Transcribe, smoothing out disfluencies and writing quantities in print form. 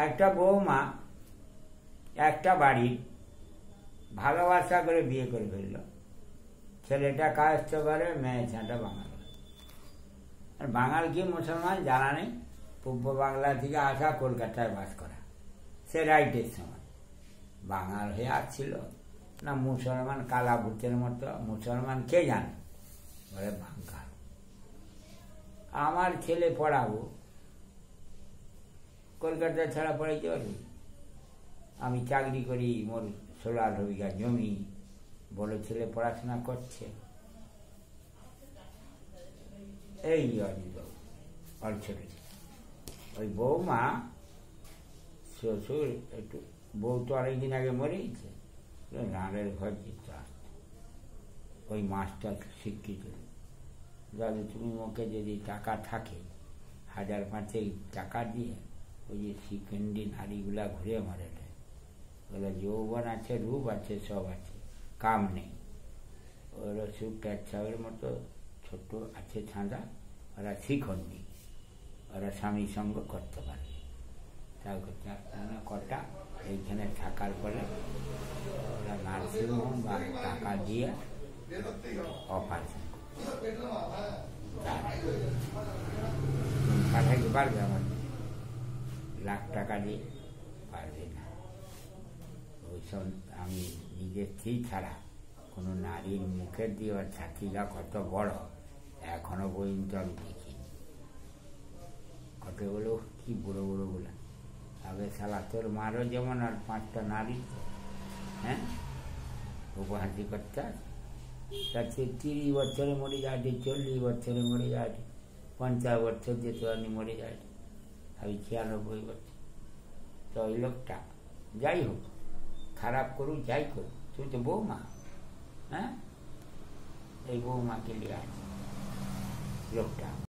একটা বৌমা একটা বাড়ির ভালোবাসা করে বিয়ে করে ফেলল। ছেলেটা কায়স্থ করে, মেয়ে ছেলেটা বাঙাল। আর বাঙাল কি মুসলমান জানা নেই, পূর্ব বাংলা থেকে আসা, কলকাতায় বাস করা। সে রাইটের সময় বাঙাল হয়ে আসছিল না মুসলমান, কালা ভূতের মতো মুসলমান কে জানে, বলে বাঙাল। আমার ছেলে পড়াবো, কলকাতা ছাড়া পড়াইতে পারবি? আমি চাকরি করি, মোর 16 বিঘা জমি, বড় ছেলে পড়াশোনা করছে। এই ছোট ওই বৌমা শ্বশুর একটু, বউ তো অনেকদিন আগে মরে গেছে, রাঁড়ের ঘর যেতে আসতো। ওই মাস্টার শিক্ষিত, দাদু তুমি মুখে যদি টাকা থাকে 1000-5 টাকা দিয়ে ওই যে শিখণ্ডি নারীগুলা ঘুরে মারে দেয়, বলে যৌবন আছে, রূপ আছে, সব আছে, কাম নেই। ওরা সুখ ক্যাচাওয়ের মতো ছোট আছে ছাঁদা, ওরা শিখণ্ডি, ওরা স্বামী সঙ্গ করতে পারে। তাই কটা এইখানে থাকার পরে ওরা নার্সিংহোম বা টাকা দিয়ে অপারেশন পাঠাইতে পারবে, আমার লাখ টাকা দিয়ে পারবে না। ওইসব আমি নিজের স্ত্রী ছাড়া কোনো নারীর মুখের দিয়ে ওর ছাতিটা কত বড় এখনো পর্যন্ত আমি দেখিনি। কতগুলো কি বুড়ো বুড়ো গুলো, আগে শালা তোর মারও যেমন আর 5টা নারী, হ্যাঁ উপহাসি করতে, তার 30 বছরে মরে যায়, 40 বছরে মরে যায়, 50 বছর যেতে পারেনি মরে যায়, আমি 96 বছর। তো ওই লোকটা যাই হোক, খারাপ করুক যাই করুক, তুই তো বৌমা, হ্যাঁ এই বৌমাকে নিয়ে আছে লোকটা।